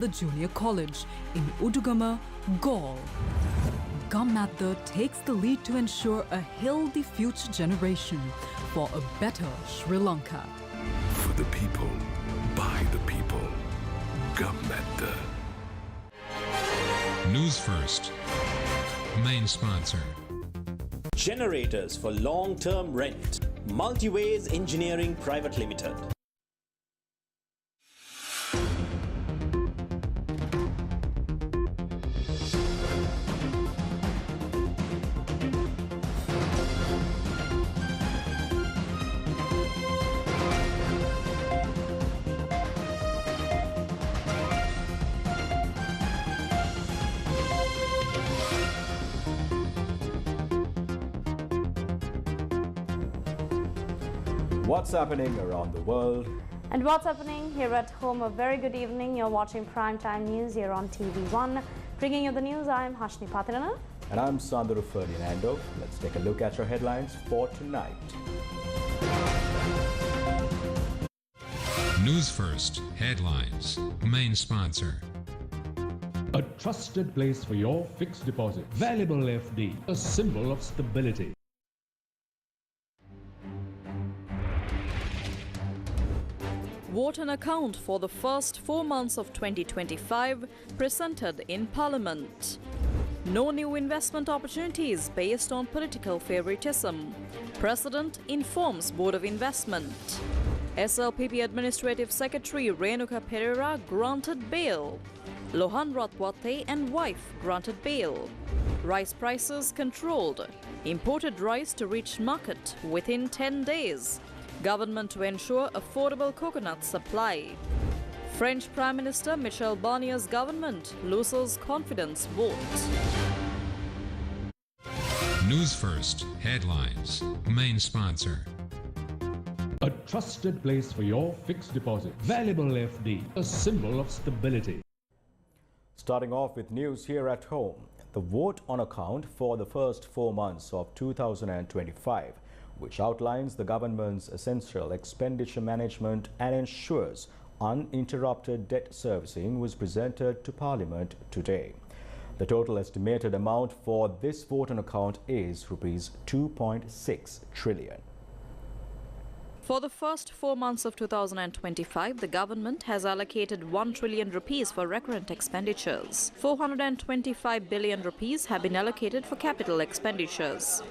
the junior college in Udugama, Gaul. Gammatha takes the lead to ensure a healthy future generation for a better Sri Lanka. For the people, by the people. Gammatha. Newsfirst, main sponsor. Generators for long-term rent. Multiways Engineering Private Limited. What's happening around the world? And what's happening here at home? A very good evening. You're watching Primetime News here on TV1. Bringing you the news, I'm Hashni Patirana. And I'm Sanduru Ferdinando. Let's take a look at your headlines for tonight. Newsfirst headlines, main sponsor. A trusted place for your fixed deposit. Valuable FD, a symbol of stability. Vote on account for the first 4 months of 2025 presented in Parliament. No new investment opportunities based on political favoritism. President informs Board of Investment. SLPP Administrative Secretary Renuka Pereira granted bail. Lohan Ratwate and wife granted bail. Rice prices controlled. Imported rice to reach market within 10 days. Government to ensure affordable coconut supply. French Prime Minister Michel Barnier's government loses confidence vote. Newsfirst headlines, main sponsor. A trusted place for your fixed deposit. Valuable FD, a symbol of stability. Starting off with news here at home. The vote on account for the first 4 months of 2025, which outlines the government's essential expenditure management and ensures uninterrupted debt servicing, was presented to Parliament today. The total estimated amount for this vote on account is rupees 2.6 trillion. For the first 4 months of 2025, the government has allocated 1 trillion rupees for recurrent expenditures. 425 billion rupees have been allocated for capital expenditures.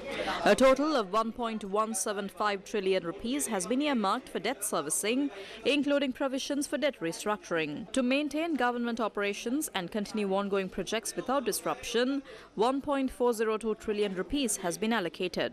A total of 1.175 trillion rupees has been earmarked for debt servicing, including provisions for debt restructuring. To maintain government operations and continue ongoing projects without disruption, 1.402 trillion rupees has been allocated.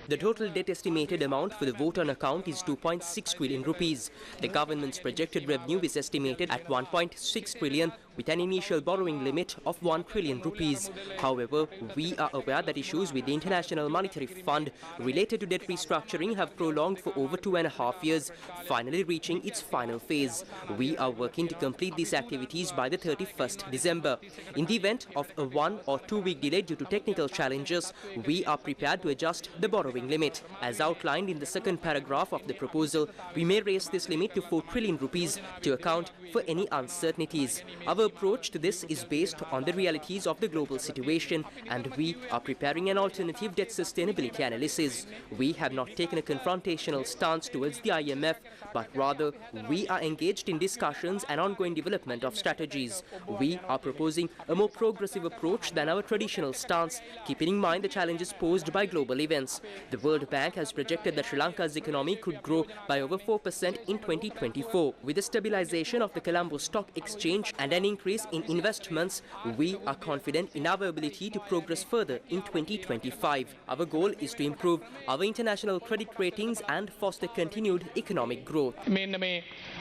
The total debt estimated amount for the vote on account is 2.6 trillion rupees. The government's projected revenue is estimated at 1.6 trillion with an initial borrowing limit of 1 trillion rupees. However, we are aware that issues with the International Monetary Fund related to debt restructuring have prolonged for over 2.5 years, finally reaching its final phase. We are working to complete these activities by the 31st December. In the event of a 1 or 2 week delay due to technical challenges, we are prepared to adjust the borrowing limit. As outlined in the second paragraph of the proposal, we may raise this limit to 4 trillion rupees to account for any uncertainties. Our approach to this is based on the realities of the global situation, and we are preparing an alternative debt sustainability analysis. We have not taken a confrontational stance towards the IMF, but rather we are engaged in discussions and ongoing development of strategies. We are proposing a more progressive approach than our traditional stance, keeping in mind the challenges posed by global events. The World Bank has projected that Sri Lanka's economy could grow by over 4% in 2024. With the stabilization of the Colombo Stock Exchange and an increase in investments, we are confident in our ability to progress further in 2025. Our goal is to improve our international credit ratings and foster continued economic growth. The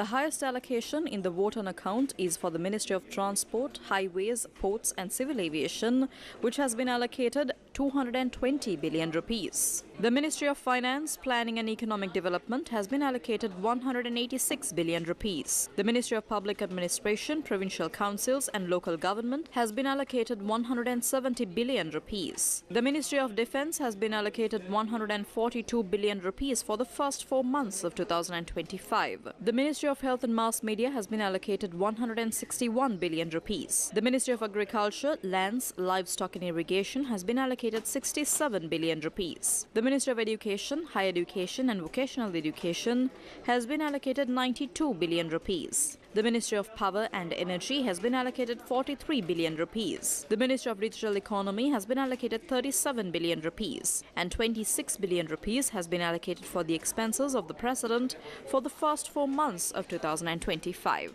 highest allocation in the vote on account is for the Ministry of Transport, Highways, Ports and Civil Aviation, which has been allocated 220 billion rupees. The Ministry of Finance, Planning and Economic Development has been allocated 186 billion rupees. The Ministry of Public Administration, Provincial Councils and Local Government has been allocated 170 billion rupees. The Ministry of Defence has been allocated 142 billion rupees for the first 4 months of 2025. The Ministry of Health and Mass Media has been allocated 161 billion rupees. The Ministry of Agriculture, Lands, Livestock and Irrigation has been allocated 67 billion rupees. The Ministry of Education, Higher Education and Vocational Education has been allocated 92 billion rupees. The Ministry of Power and Energy has been allocated 43 billion rupees. The Ministry of Digital Economy has been allocated 37 billion rupees and 26 billion rupees has been allocated for the expenses of the President for the first 4 months of 2025.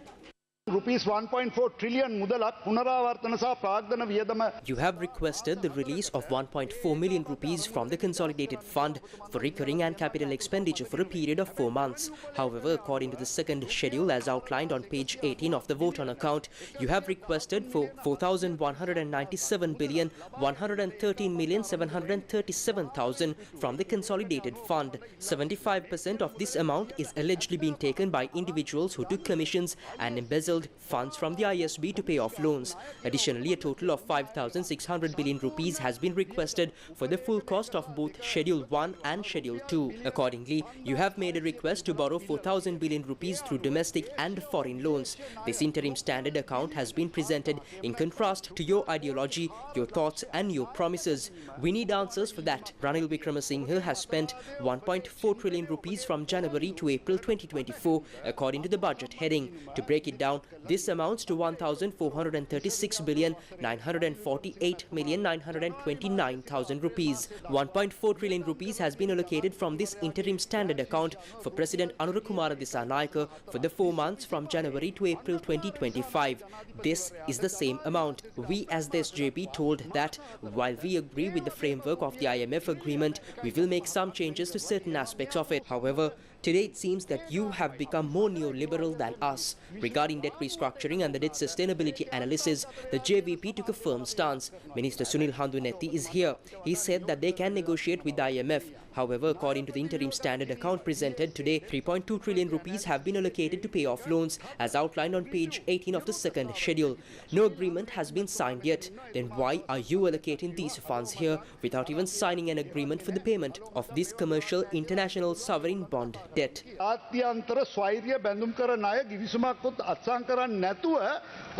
Rupees 1.4 trillion mudalak punaravartana sa pragdana viyadama. You have requested the release of 1.4 million rupees from the consolidated fund for recurring and capital expenditure for a period of 4 months. However, according to the second schedule as outlined on page 18 of the vote on account, you have requested for 4,197 billion 113,737,000 from the consolidated fund. 75% of this amount is allegedly being taken by individuals who took commissions and embezzled funds from the ISB to pay off loans. Additionally, a total of 5,600 billion rupees has been requested for the full cost of both Schedule 1 and Schedule 2. Accordingly, you have made a request to borrow 4,000 billion rupees through domestic and foreign loans. This interim standard account has been presented in contrast to your ideology, your thoughts and your promises. We need answers for that. Ranil Wickremesinghe has spent 1.4 trillion rupees from January to April 2024 according to the budget heading. To break it down, this amounts to 1,436 billion 948,929,000 rupees. 1.4 trillion rupees has been allocated from this interim standard account for President Anurukumara Dissanayake for the 4 months from January to April 2025. This is the same amount. We as the SJP told that while we agree with the framework of the IMF agreement, we will make some changes to certain aspects of it. However, today it seems that you have become more neoliberal than us. Regarding debt restructuring and the debt sustainability analysis, the JVP took a firm stance. Minister Sunil Handunethi is here. He said that they can negotiate with the IMF. However, according to the interim standard account presented today, 3.2 trillion rupees have been allocated to pay off loans as outlined on page 18 of the second schedule. No agreement has been signed yet. Then why are you allocating these funds here without even signing an agreement for the payment of this commercial international sovereign bond debt? ආත්‍යන්තර ස්වෛර්ය බැඳුම් කරන අය කිවිසුමක්වත් අත්සන් කරන්නේ නැතුව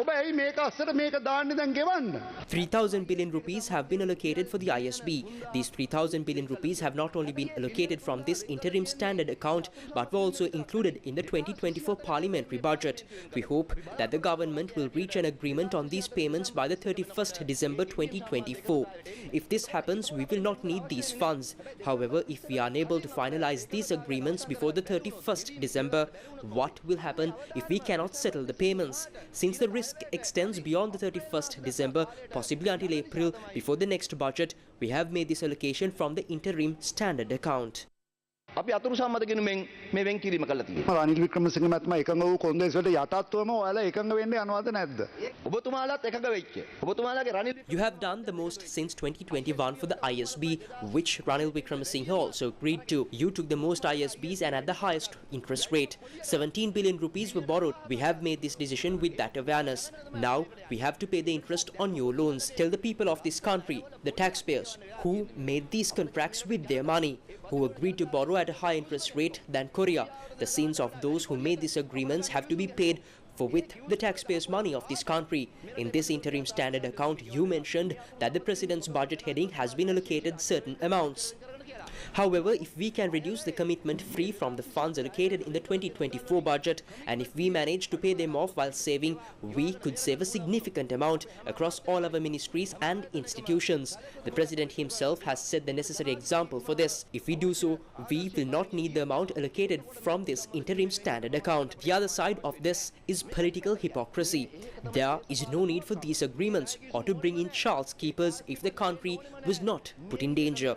ඔබ ඇයි මේක අස්සට මේක දාන්නේ දැන් ගෙවන්න? 3,000 billion rupees have been allocated for the ISB. These 3,000 billion rupees have not only been allocated from this interim standard account but were also included in the 2024 parliamentary budget. We hope that the government will reach an agreement on these payments by the 31st December 2024. If this happens, we will not need these funds. However, if we are unable to finalize these agreements before the 31st December, what will happen if we cannot settle the payments? Since the risk extends beyond the 31st December, possibly until April, before the next budget, we have made this allocation from the interim standard account. අපි අතුරු සම්මතගෙන මේ වෙන් කිරීම කළා තියෙනවා. රනිල් වික්‍රමසිංහ මහත්මයා එකඟ වූ කොන්දේසි වලට යටත්වම ඔයාලා එකඟ වෙන්නේ යනවද නැද්ද? ඔබතුමාලාත් එකඟ වෙච්ච. ඔබතුමාලාගේ Ranil You have done the most since 2021 for the ISB, which Ranil Wickremesinghe also agreed to. You took the most ISBs and at the highest interest rate. 17 billion rupees were borrowed. We have made this decision with that awareness. Now we have to pay the interest on your loans. Tell the people of this country, the taxpayers, who made these contracts with their money, who agreed to borrow at a higher interest rate than Korea. The sins of those who made these agreements have to be paid for with the taxpayers' money of this country. In this interim standard account, you mentioned that the President's budget heading has been allocated certain amounts. However, if we can reduce the commitment free from the funds allocated in the 2024 budget and if we manage to pay them off while saving, we could save a significant amount across all our ministries and institutions. The President himself has set the necessary example for this. If we do so, we will not need the amount allocated from this interim standard account. The other side of this is political hypocrisy. There is no need for these agreements or to bring in Charles keepers if the country was not put in danger.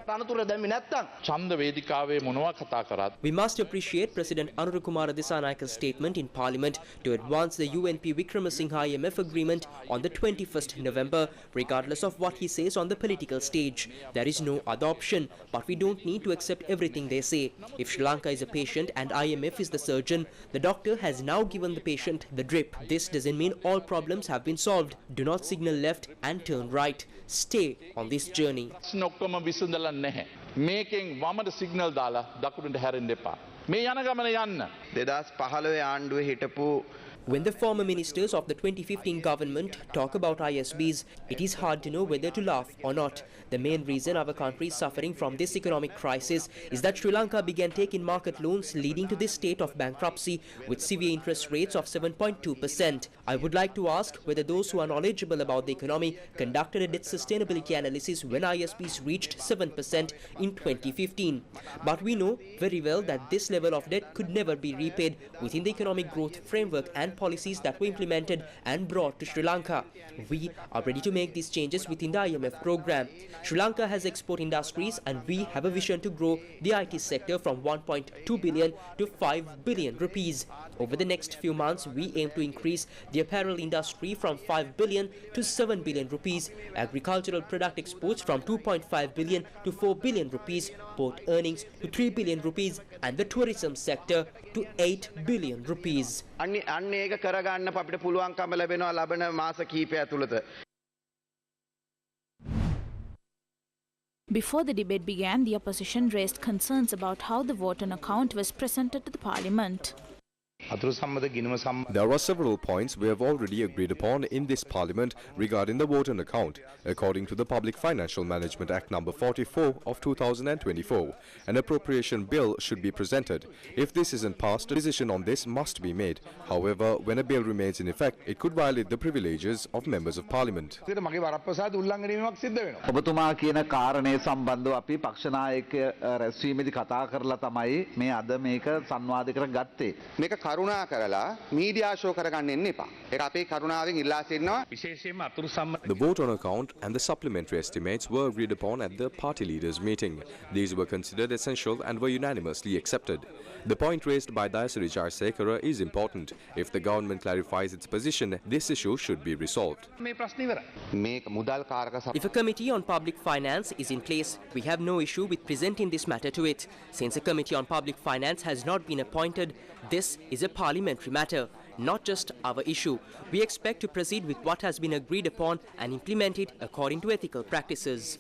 ඡන්ද වේදිකාවේ මොනවා කතා කරත් We must appreciate President Anurukumara Dissanayaka's statement in Parliament to advance the UNP Wickramasinghe IMF agreement on the 21st November, regardless of what he says on the political stage. There is no other option, but we don't need to accept everything they say. If Sri Lanka is a patient and IMF is the surgeon, the doctor has now given the patient the drip. This doesn't mean all problems have been solved. Do not signal left and turn right. Stay on this journey. ඔක්කොම විසඳලා නැහැ. මේකෙන් වමට signal දාලා දකුණට හැරෙන්න එපා. මේ යන ගමන යන්න. 2015 ආණ්ඩුවේ හිටපු When the former ministers of the 2015 government talk about ISBs, it is hard to know whether to laugh or not. The main reason our country is suffering from this economic crisis is that Sri Lanka began taking market loans, leading to this state of bankruptcy with severe interest rates of 7.2%. I would like to ask whether those who are knowledgeable about the economy conducted a debt sustainability analysis when ISBs reached 7% in 2015. But we know very well that this level of debt could never be repaid within the economic growth framework and policies that were implemented and brought to Sri Lanka. We are ready to make these changes within the IMF program. Sri Lanka has export industries and we have a vision to grow the IT sector from 1.2 billion to 5 billion rupees. Over the next few months, we aim to increase the apparel industry from 5 billion to 7 billion rupees, agricultural product exports from 2.5 billion to 4 billion rupees, port earnings to 3 billion rupees, and the tourism sector to 8 billion rupees. අන්න ඒක කරගන්න අපිට පුළුවන්කම ලැබෙනවා ලබන මාස කිහිපය ඇතුළත. Before the debate began, the opposition raised concerns about how the vote on account was presented to the parliament. There are several points we have already agreed upon in this parliament regarding the vote on account. According to the Public Financial Management Act number 44 of 2024, an appropriation bill should be presented. If this isn't passed, a decision on this must be made. However, when a bill remains in effect, it could violate the privileges of members of parliament. ඔබතුමා කියන කාරණේ සම්බන්ධව අපි පක්ෂ නායක රැස්වීමේදී කතා කරලා තමයි මේ අද මේක සංවාදයකට ගත්තේ. මේක කරුණා කරලා මීඩියා ෂෝ කරගන්න එන්න එපා. ඒක අපේ කරුණාවෙන් ඉල්ලා සිටිනවා. විශේෂයෙන්ම අතුරු සම්මත The vote on account and the supplementary estimates were agreed upon at the party leaders' meeting. These were considered essential and were unanimously accepted. The point raised by Dayasiri Jayasekaran is important. If the government clarifies its position, this issue should be resolved. If a committee on public finance is in place, we have no issue with presenting this matter to it. Since a committee on public finance has not been appointed, this is a parliamentary matter, not just our issue. We expect to proceed with what has been agreed upon and implement it according to ethical practices.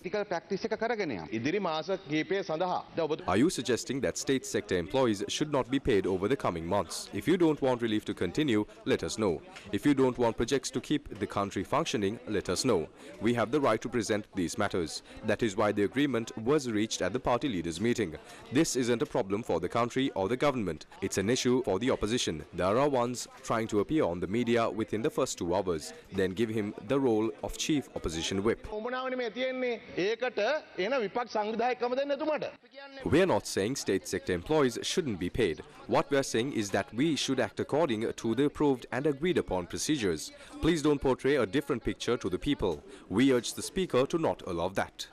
Are you suggesting that state sector employees should not be paid over the coming months? If you don't want relief to continue, let us know. If you don't want projects to keep the country functioning, let us know. We have the right to present these matters. That is why the agreement was reached at the party leaders' meeting. This isn't a problem for the country or the government. It's an issue for the opposition. There are ones trying to appear on the media within the first 2 hours, then give him the role of chief opposition whip. We are not saying state sector employees shouldn't be paid. What we are saying is that we should act according to the approved and agreed upon procedures. Please don't portray a different picture to the people. We urge the speaker to not allow that.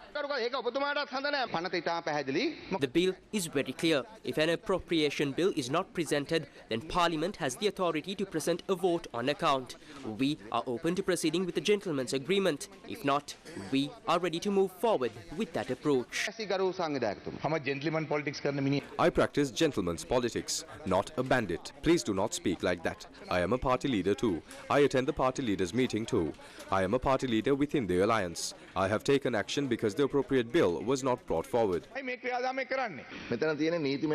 The bill is very clear. If an appropriation bill is not presented, then Parliament has the authority to present a vote on account. We are open to proceeding with the gentleman's agreement. If not, we are ready to move forward with that approach. I practice gentleman's politics, not a bandit. Please do not speak like that. I am a party leader too. I attend the party leaders meeting too. I am a party leader within the alliance. I have taken action because the appropriate bill was not brought forward.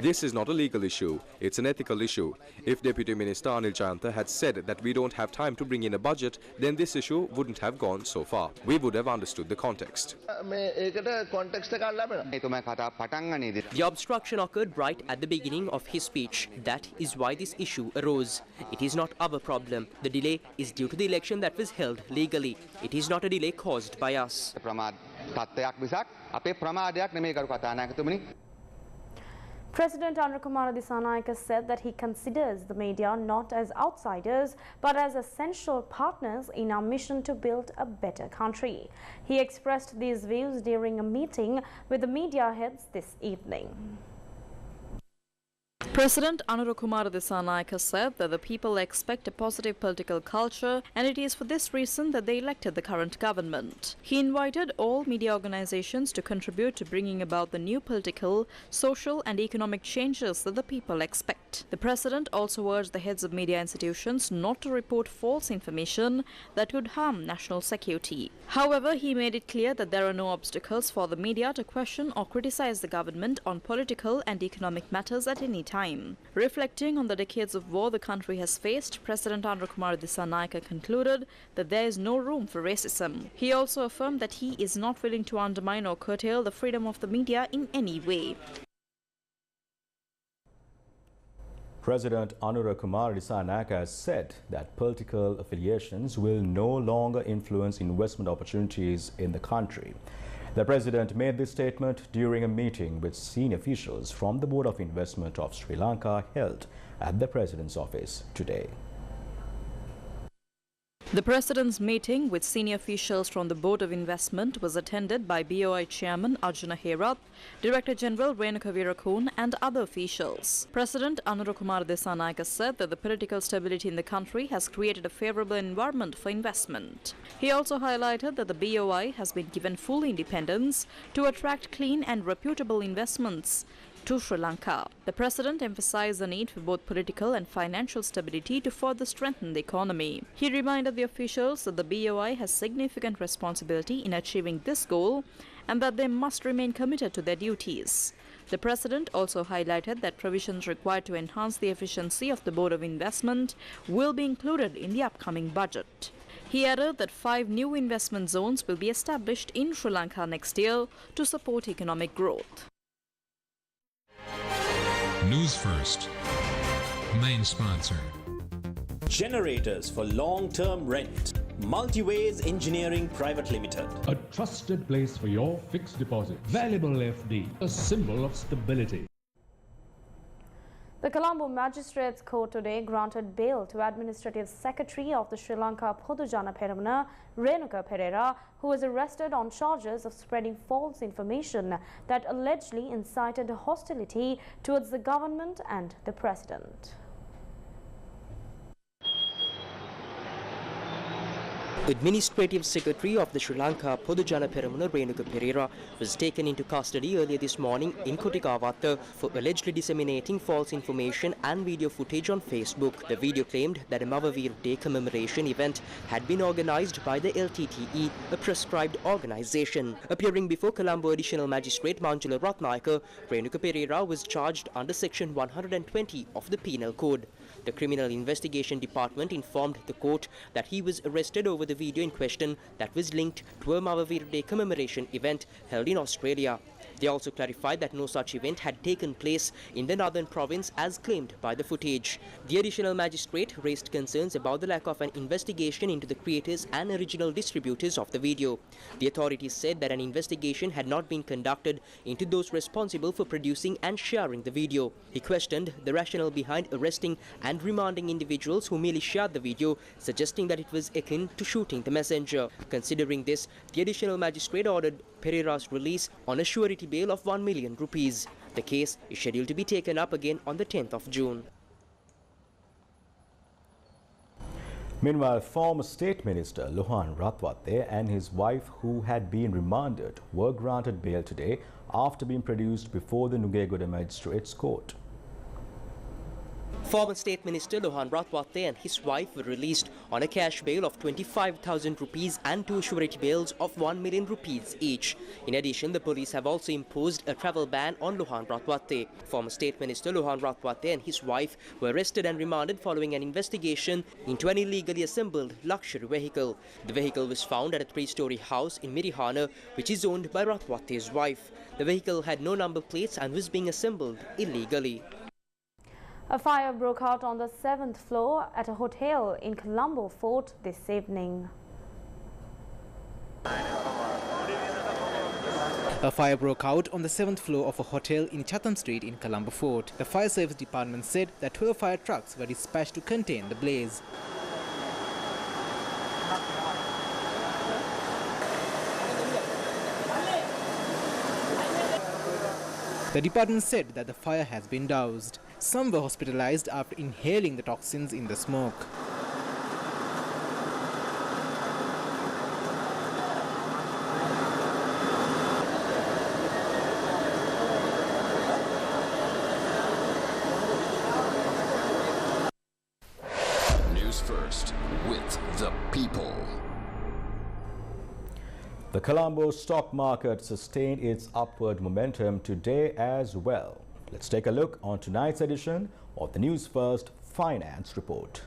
This is not a legal issue. It's an ethical issue. If Deputy Minister Anil Jayanta had said that we don't have time to bring in a budget, then this issue wouldn't have gone so far. We would have understood the context. The obstruction occurred right at the beginning of his speech. That is why this issue arose. It is not our problem. The delay is due to the election that was held legally. It is not a delay caused by us. President Anurukumara Dissanayake said that he considers the media not as outsiders but as essential partners in our mission to build a better country. He expressed these views during a meeting with the media heads this evening. President Anurukumara Dissanayake said that the people expect a positive political culture, and it is for this reason that they elected the current government. He invited all media organizations to contribute to bringing about the new political, social and economic changes that the people expect. The president also urged the heads of media institutions not to report false information that could harm national security. However, he made it clear that there are no obstacles for the media to question or criticize the government on political and economic matters at any time. Reflecting on the decades of war the country has faced, President Anurukumara Dissanayake concluded that there is no room for racism. He also affirmed that he is not willing to undermine or curtail the freedom of the media in any way. President Anurukumara Dissanayake has said that political affiliations will no longer influence investment opportunities in the country. The president made this statement during a meeting with senior officials from the Board of Investment of Sri Lanka held at the president's office today. The president's meeting with senior officials from the Board of Investment was attended by BOI Chairman Arjuna Herath, Director General Renuka Virakun and other officials. President Anurukumara Dissanayake said that the political stability in the country has created a favourable environment for investment. He also highlighted that the BOI has been given full independence to attract clean and reputable investments to Sri Lanka. The president emphasized the need for both political and financial stability to further strengthen the economy. He reminded the officials that the BOI has significant responsibility in achieving this goal and that they must remain committed to their duties. The president also highlighted that provisions required to enhance the efficiency of the Board of Investment will be included in the upcoming budget. He added that 5 new investment zones will be established in Sri Lanka next year to support economic growth. Newsfirst, main sponsor. Generators for long-term rent. Multiways Engineering Private Limited. A trusted place for your fixed deposit. Valuable FD, a symbol of stability. The Colombo Magistrates Court today granted bail to Administrative Secretary of the Sri Lanka Podujana Peramuna, Renuka Pereira, who was arrested on charges of spreading false information that allegedly incited hostility towards the government and the president. Administrative Secretary of the Sri Lanka Podujana Peramuna Renuka Pereira was taken into custody earlier this morning in Kotikawata for allegedly disseminating false information and video footage on Facebook. The video claimed that a Mavavir Day commemoration event had been organised by the LTTE, a prescribed organisation. Appearing before Colombo Additional Magistrate Manjula Ratnayaka, Renuka Pereira was charged under Section 120 of the Penal Code. The Criminal Investigation Department informed the court that he was arrested over the video in question that was linked to a Mavavir Day commemoration event held in Australia. They also clarified that no such event had taken place in the northern province as claimed by the footage. The additional magistrate raised concerns about the lack of an investigation into the creators and original distributors of the video. The authorities said that an investigation had not been conducted into those responsible for producing and sharing the video. He questioned the rationale behind arresting and remanding individuals who merely shared the video, suggesting that it was akin to shooting the messenger. Considering this, the additional magistrate ordered Pereira's release on a surety bail of 1 million rupees. The case is scheduled to be taken up again on the 10th of June. Meanwhile, former State Minister Lohan Ratwatte and his wife, who had been remanded, were granted bail today after being produced before the Nugegoda Magistrates Court. Former State Minister Lohan Ratwatte and his wife were released on a cash bail of 25,000 rupees and 2 surety bails of 1 million rupees each. In addition, the police have also imposed a travel ban on Lohan Ratwatte. Former State Minister Lohan Ratwatte and his wife were arrested and remanded following an investigation into an illegally assembled luxury vehicle. The vehicle was found at a 3-story house in Mirihana, which is owned by Ratwatte's wife. The vehicle had no number plates and was being assembled illegally. A fire broke out on the 7th floor at a hotel in Colombo Fort this evening. A fire broke out on the 7th floor of a hotel in Chatham Street in Colombo Fort. The fire service department said that 12 fire trucks were dispatched to contain the blaze. The department said that the fire has been doused. Some were hospitalized after inhaling the toxins in the smoke. Newsfirst with the people. The Colombo stock market sustained its upward momentum today as well. Let's take a look on tonight's edition of the Newsfirst Finance Report.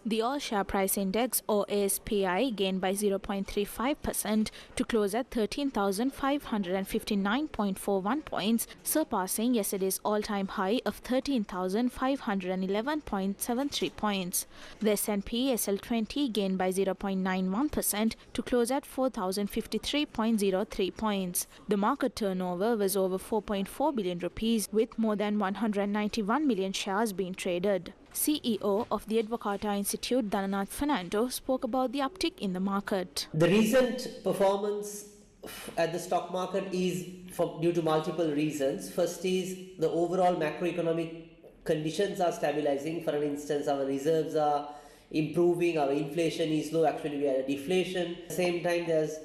The All Share Price Index, or ASPI, gained by 0.35% to close at 13,559.41 points, surpassing yesterday's all-time high of 13,511.73 points. The S&P SL20 gained by 0.91% to close at 4,053.03 points. The market turnover was over 4.4 billion rupees, with more than 191 million shares being traded. CEO of the Advocata Institute, Dhananath Fernando, spoke about the uptick in the market. The recent performance at the stock market is due to multiple reasons. First is the overall macroeconomic conditions are stabilizing. For instance, our reserves are improving, our inflation is low, actually we are at deflation. At the same time, there's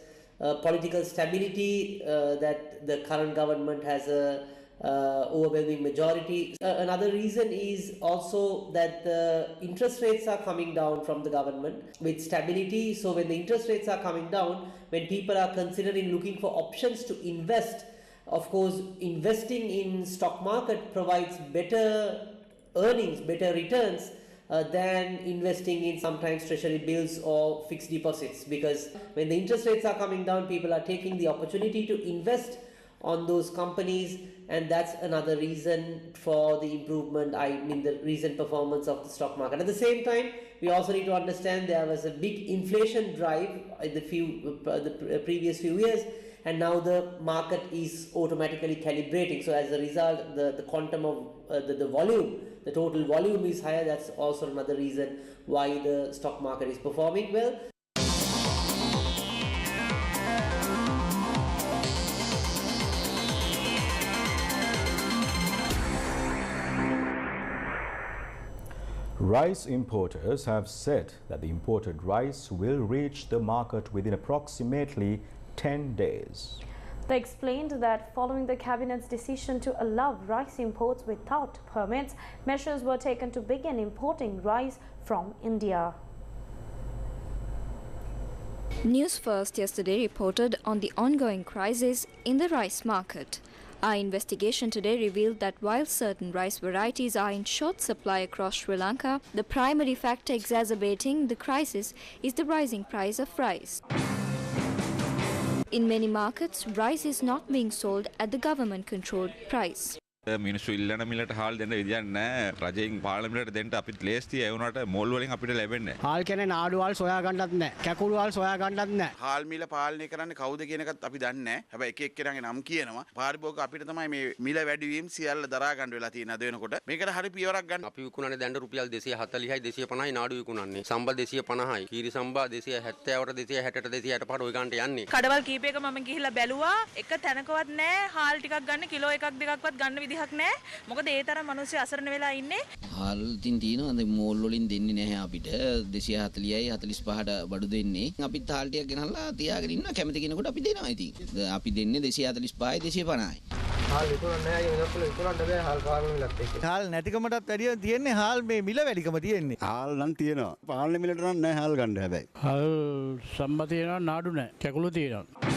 political stability that the current government has a overwhelming majority. Another reason is also that the interest rates are coming down from the government with stability. So when the interest rates are coming down, when people are considering looking for options to invest, of course investing in stock market provides better earnings, better returns than investing in sometimes treasury bills or fixed deposits, because when the interest rates are coming down, people are taking the opportunity to invest on those companies, and that's another reason for the improvement, the recent performance of the stock market. At the same time, we also need to understand there was a big inflation drive in the previous few years, and now the market is automatically calibrating. So as a result, the quantum of the volume, the total volume is higher. That's also another reason why the stock market is performing well. Rice importers have said that the imported rice will reach the market within approximately 10 days. They explained that following the cabinet's decision to allow rice imports without permits, measures were taken to begin importing rice from India. Newsfirst yesterday reported on the ongoing crisis in the rice market. Our investigation today revealed that while certain rice varieties are in short supply across Sri Lanka, the primary factor exacerbating the crisis is the rising price of rice. In many markets, rice is not being sold at the government-controlled price. මිනිස්සු ඉල්ලන මිලට හාල් දෙන්න විදියක් නැහැ. රජයෙන් පාර්ලිමේන්තුවට දෙන්න අපිට ලේස්ති ඒ වුණාට මෝල් වලින් අපිට ලැබෙන්නේ නැහැ. හාල් කියන්නේ නාඩුවල් සොයා ගන්නත් නැහැ. කැකුළු වල් සොයා ගන්නත් නැහැ. හාල් මිල පාලනය කරන්නේ කවුද කියන එකත් අපි දන්නේ නැහැ. හැබැයි එක එක්කෙනාගේ නම් කියනවා. පාරිභෝගික අපිට තමයි මේ මිල වැඩිවීම සියල්ල දරා ගන්න වෙලා තියෙන අද වෙනකොට. මේකට හරි පියවරක් ගන්න. අපි විකුණන්නේ දැන් රුපියල් 240යි 250යි නාඩු විකුණන්නේ. සම්බා 250යි. කීරි සම්බා 270ට 260ට 265ට ඔය ගන්නට යන්නේ. කඩවල් කීපයක මම ගිහිල්ලා බැලුවා. එක තැනකවත් නැහැ. හාල් ටිකක් ගන්න කිලෝ එකක් දෙකක්වත් ගන්න විදිහක් නැහැ. මොකද ඒ තරම් මිනිස්සු අසරණ වෙලා ඉන්නේ. හාල් තින් තියෙනවා අද මෝල් වලින් දෙන්නේ නැහැ අපිට 240යි 45ට බඩු දෙන්නේ. අපිත් හාල් ටිකක් ගෙනල්ලා තියාගෙන ඉන්න කැමති කෙනෙකුට අපි දෙනවා ඉතින්. අපි දෙන්නේ 245යි 250යි. හාල් විකුණන්නේ නැහැ ඒක වෙනකොට විකුණන්න බෑ හාල් පාලන මිලත් එක්ක. හාල් නැතිකමටත් වැඩිය තියෙන්නේ හාල් මේ මිල වැඩිකම තියෙන්නේ. හාල් නම් තියෙනවා. පාලන මිලට නම් නැහැ හාල් ගන්න හැබැයි. හාල් සම්බ තියෙනවා නාඩු නැහැ. කැකුළු තියෙනවා.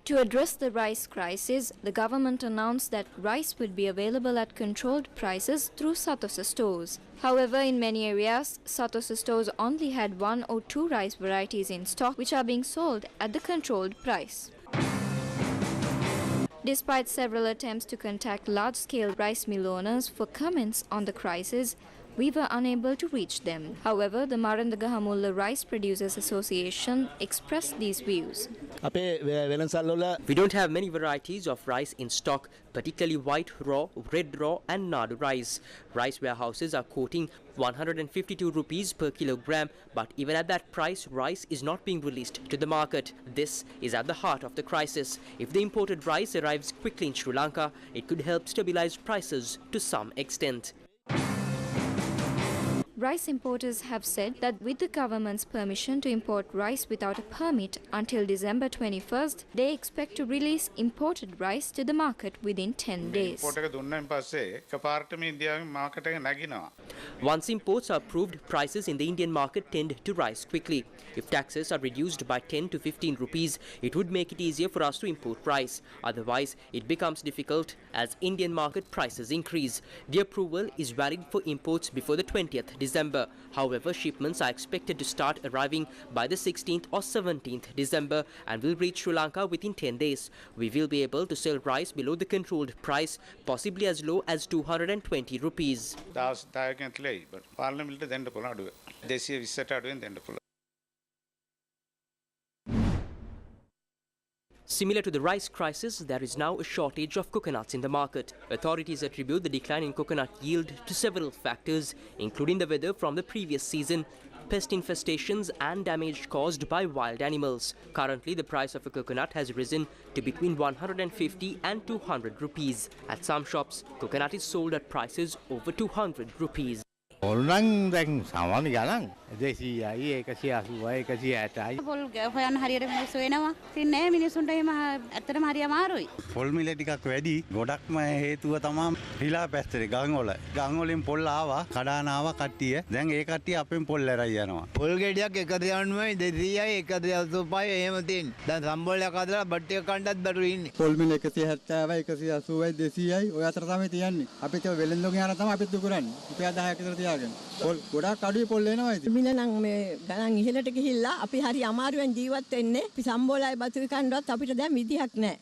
To address the rice crisis, the government announced that rice would be available at controlled prices through Sirasa stores. However, in many areas, Sirasa stores only had 1 or 2 rice varieties in stock which are being sold at the controlled price. Despite several attempts to contact large-scale rice mill owners for comments on the crisis, we were unable to reach them. However, the Marandagahamulla Rice Producers Association expressed these views. We don't have many varieties of rice in stock, particularly white raw, red raw and nadu rice. Rice warehouses are quoting 152 rupees per kilogram, but even at that price, rice is not being released to the market. This is at the heart of the crisis. If the imported rice arrives quickly in Sri Lanka, it could help stabilize prices to some extent. Rice importers have said that with the government's permission to import rice without a permit until December 21st, they expect to release imported rice to the market within 10 days. Once imports are approved, prices in the Indian market tend to rise quickly. If taxes are reduced by 10 to 15 rupees, it would make it easier for us to import rice. Otherwise, it becomes difficult as Indian market prices increase. The approval is valid for imports before the 20th December. However, shipments are expected to start arriving by the 16th or 17th December and will reach Sri Lanka within 10 days. We will be able to sell rice below the controlled price, possibly as low as 220 rupees. Similar to the rice crisis, there is now a shortage of coconuts in the market. Authorities attribute the decline in coconut yield to several factors, including the weather from the previous season, pest infestations and damage caused by wild animals. Currently, the price of a coconut has risen to between 150 and 200 rupees. At some shops, coconut is sold at prices over 200 rupees. පොල් මිල ටිකක් වැඩි ගොඩක්ම හේතුව තමයි හිලා පැස්තරේ ගම් වලින් පොල් ආවා කඩාන ආවා කට්ටිය දැන් ඒ කට්ටිය අපෙන් පොල් ඇරයි යනවා පොල් ගෙඩියක් 190යි 200යි 185යි එහෙම තියෙන දැන් සම්බෝලයක් හදලා බට්ටිය කණ්ඩත් බඩු ඉන්නේ පොල් මිල 170යි 180යි 200යි ඔය අතර තමයි තියන්නේ අපිට වෙලෙන්දෝගෙන් යන තමයි අපිත් දුකරන්නේ රුපියල් 10ක් විතර තියාගෙන පොල් ගොඩක් අඩුයි පොල් එනවා ඉතින් මිල නම් මේ ගණන් ඉහළට ගිහිල්ලා අපි හරි අමාරුවෙන් ජීවත් වෙන්නේ අපි සම්බෝලයි බතුයි කණ්ඩවත් අපිට දැන් විදිහක් නැහැ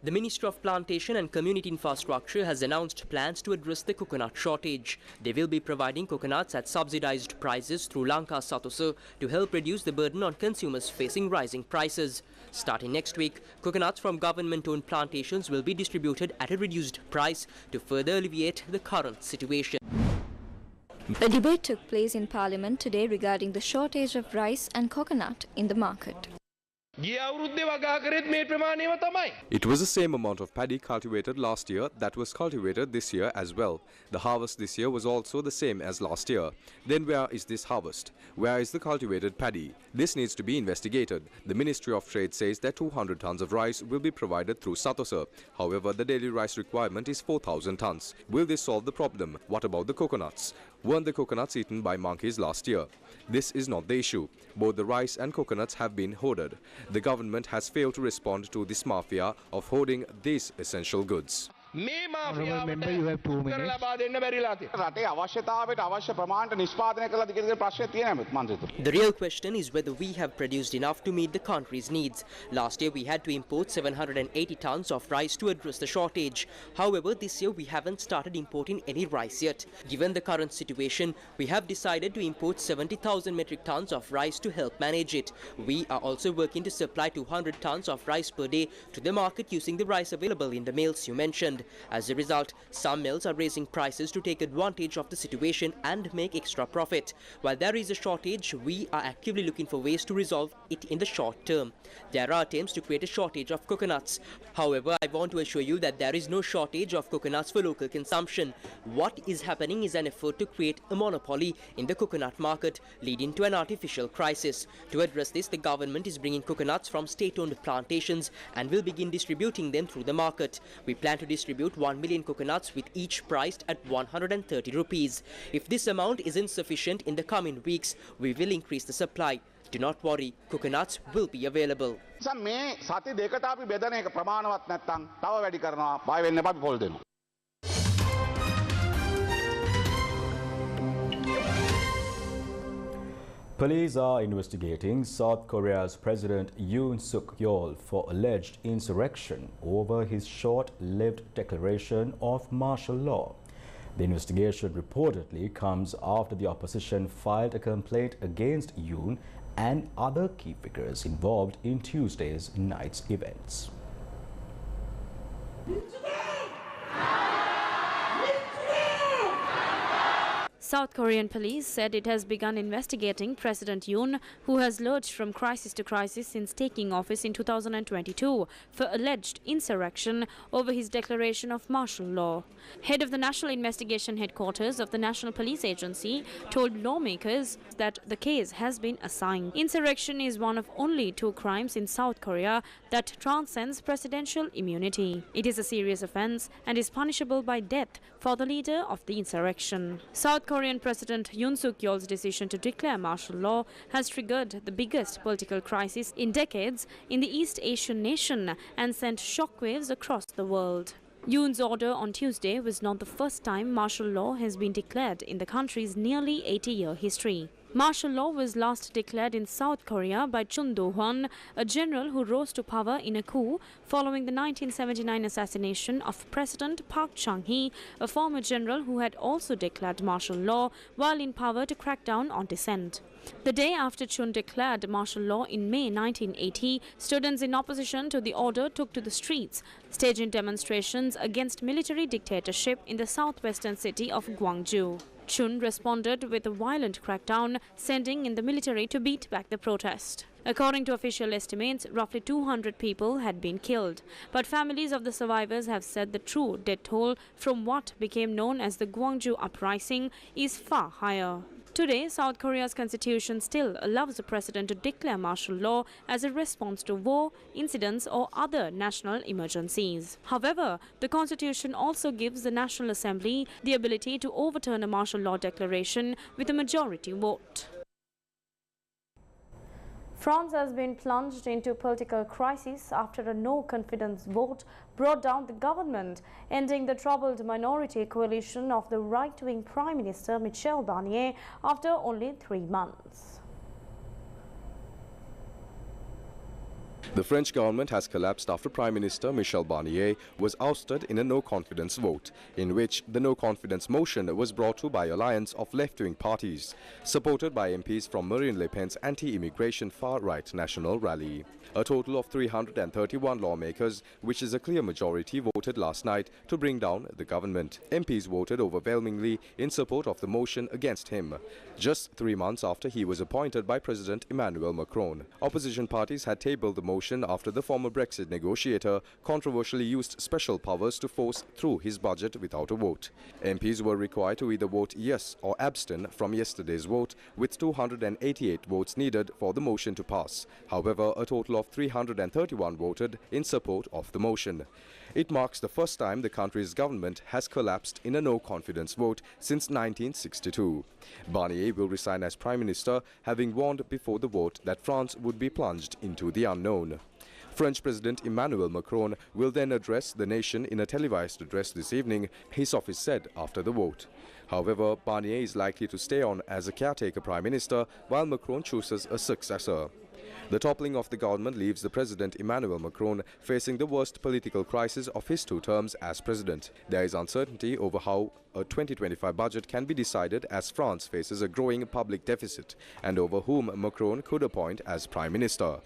The Ministry of Plantation and Community Infrastructure has announced plans to address the coconut shortage. They will be providing coconuts at subsidized prices through Lanka Satosa to help reduce the burden on consumers facing rising prices. Starting next week, coconuts from government-owned plantations will be distributed at a reduced price to further alleviate the current situation. A debate took place in Parliament today regarding the shortage of rice and coconut in the market. It was the same amount of paddy cultivated last year that was cultivated this year as well. The harvest this year was also the same as last year. Then where is this harvest? Where is the cultivated paddy? This needs to be investigated. The Ministry of Trade says that 200 tons of rice will be provided through Satosa. However, the daily rice requirement is 4,000 tons. Will this solve the problem? What about the coconuts? Weren't the coconuts eaten by monkeys last year? This is not the issue. Both the rice and coconuts have been hoarded. The government has failed to respond to this mafia of hoarding these essential goods. Honourable member, you have 2 minutes. The real question is whether we have produced enough to meet the country's needs. Last year we had to import 780 tons of rice to address the shortage. However, this year we haven't started importing any rice yet. Given the current situation, we have decided to import 70,000 metric tons of rice to help manage it. We are also working to supply 200 tons of rice per day to the market using the rice available in the mills you mentioned. As a result, some mills are raising prices to take advantage of the situation and make extra profit. While there is a shortage, we are actively looking for ways to resolve it in the short term. There are attempts to create a shortage of coconuts. However, I want to assure you that there is no shortage of coconuts for local consumption. What is happening is an effort to create a monopoly in the coconut market, leading to an artificial crisis. To address this, the government is bringing coconuts from state-owned plantations and will begin distributing them through the market. We plan to distribute 1 million coconuts with each priced at 130 rupees. If this amount is insufficient in the coming weeks, we will increase the supply. Do not worry, coconuts will be available. Police are investigating South Korea's President Yoon Suk Yeol for alleged insurrection over his short-lived declaration of martial law. The investigation reportedly comes after the opposition filed a complaint against Yoon and other key figures involved in Tuesday's night's events. South Korean police said it has begun investigating President Yoon, who has lurched from crisis to crisis since taking office in 2022, for alleged insurrection over his declaration of martial law. Head of the National Investigation Headquarters of the National Police Agency told lawmakers that the case has been assigned. Insurrection is one of only 2 crimes in South Korea that transcends presidential immunity. It is a serious offense and is punishable by death for the leader of the insurrection. South Korean President Yoon Suk Yeol's decision to declare martial law has triggered the biggest political crisis in decades in the East Asian nation and sent shockwaves across the world. Yoon's order on Tuesday was not the first time martial law has been declared in the country's nearly 80-year history. Martial law was last declared in South Korea by Chun Do-hwan, a general who rose to power in a coup following the 1979 assassination of President Park Chung-hee, a former general who had also declared martial law while in power to crack down on dissent. The day after Chun declared martial law in May 1980, students in opposition to the order took to the streets, staging demonstrations against military dictatorship in the southwestern city of Gwangju. Chun responded with a violent crackdown, sending in the military to beat back the protest. According to official estimates, roughly 200 people had been killed. But families of the survivors have said the true death toll from what became known as the Gwangju uprising is far higher. Today, South Korea's constitution still allows the president to declare martial law as a response to war, incidents or other national emergencies. However, the constitution also gives the National Assembly the ability to overturn a martial law declaration with a majority vote. France has been plunged into political crisis after a no-confidence vote brought down the government, ending the troubled minority coalition of the right-wing Prime Minister Michel Barnier after only 3 months. The French government has collapsed after Prime Minister Michel Barnier was ousted in a no-confidence vote, in which the no-confidence motion was brought to by alliance of left-wing parties, supported by MPs from Marine Le Pen's anti-immigration far-right national rally. A total of 331 lawmakers, which is a clear majority, voted last night to bring down the government. MPs voted overwhelmingly in support of the motion against him, just 3 months after he was appointed by President Emmanuel Macron. Opposition parties had tabled the motion after the former Brexit negotiator controversially used special powers to force through his budget without a vote. MPs were required to either vote yes or abstain from yesterday's vote, with 288 votes needed for the motion to pass. However, a total of 331 voted in support of the motion. It marks the first time the country's government has collapsed in a no-confidence vote since 1962. Barnier will resign as Prime Minister, having warned before the vote that France would be plunged into the unknown. French President Emmanuel Macron will then address the nation in a televised address this evening, his office said after the vote. However, Barnier is likely to stay on as a caretaker Prime Minister while Macron chooses a successor. The toppling of the government leaves the President Emmanuel Macron facing the worst political crisis of his 2 terms as president. There is uncertainty over how a 2025 budget can be decided as France faces a growing public deficit, and over whom Macron could appoint as Prime Minister.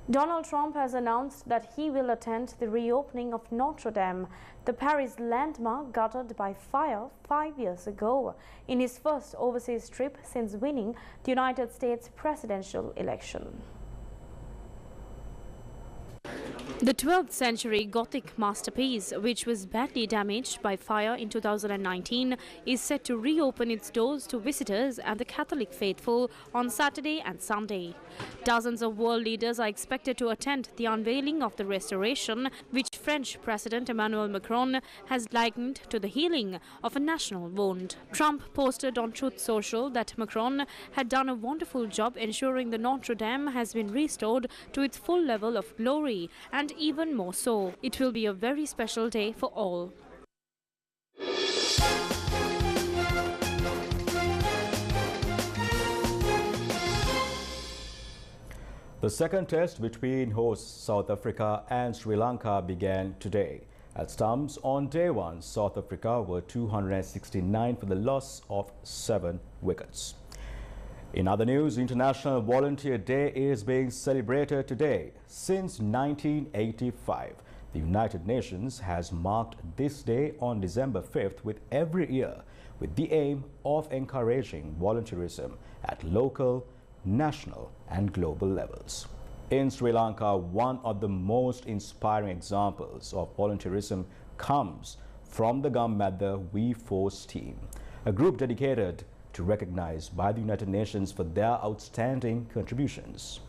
Donald Trump has announced that he will attend the reopening of Notre Dame, the Paris landmark gutted by fire 5 years ago, in his first overseas trip since winning the United States presidential election. The 12th century Gothic masterpiece, which was badly damaged by fire in 2019, is set to reopen its doors to visitors and the Catholic faithful on Saturday and Sunday. Dozens of world leaders are expected to attend the unveiling of the restoration, which French President Emmanuel Macron has likened to the healing of a national wound. Trump posted on Truth Social that Macron had done a wonderful job ensuring the Notre Dame has been restored to its full level of glory, and even more so. It will be a very special day for all. The second test between hosts South Africa and Sri Lanka began today. At stumps on day one, South Africa were 269 for the loss of 7 wickets. In other news, International Volunteer Day is being celebrated today. Since 1985, the United Nations has marked this day on December 5th with every year with the aim of encouraging volunteerism at local, national and global levels. In Sri Lanka, one of the most inspiring examples of volunteerism comes from the Gammadda We Force team, a group dedicated to recognized by the United Nations for their outstanding contributions.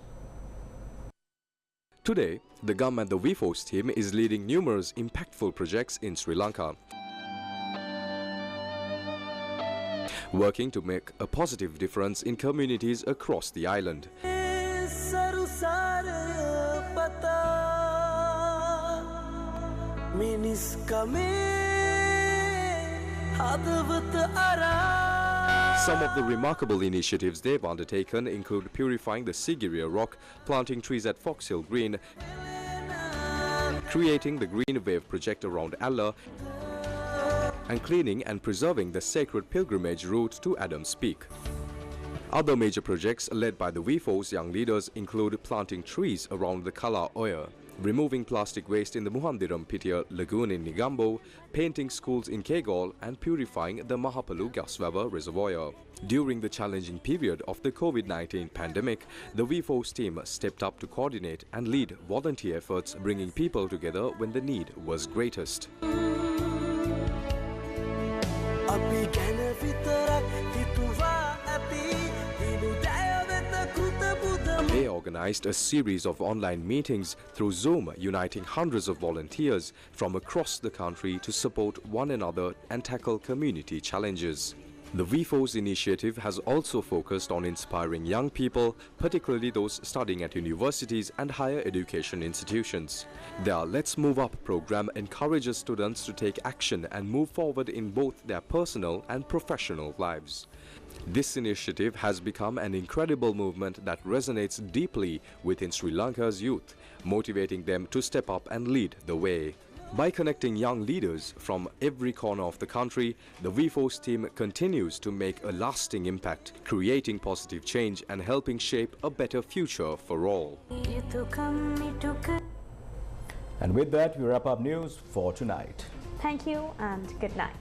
Today, the Gammadda We Force team is leading numerous impactful projects in Sri Lanka, working to make a positive difference in communities across the island. Some of the remarkable initiatives they've undertaken include purifying the Sigiriya rock, planting trees at Fox Hill Green, creating the Green Wave project around Allah, and cleaning and preserving the sacred pilgrimage route to Adams Peak. Other major projects led by the We Force young leaders include planting trees around the Kala Oya, removing plastic waste in the Muhandiram Pitya Lagoon in Negombo, painting schools in Kegol and purifying the Mahapalu Gaswava Reservoir. During the challenging period of the COVID-19 pandemic, the We Force team stepped up to coordinate and lead volunteer efforts, bringing people together when the need was greatest. They organized a series of online meetings through Zoom, uniting hundreds of volunteers from across the country to support one another and tackle community challenges. The We Force initiative has also focused on inspiring young people, particularly those studying at universities and higher education institutions. Their Let's Move Up program encourages students to take action and move forward in both their personal and professional lives. This initiative has become an incredible movement that resonates deeply within Sri Lanka's youth, motivating them to step up and lead the way. By connecting young leaders from every corner of the country, the We Force team continues to make a lasting impact, creating positive change and helping shape a better future for all. And with that, we wrap up news for tonight. Thank you and good night.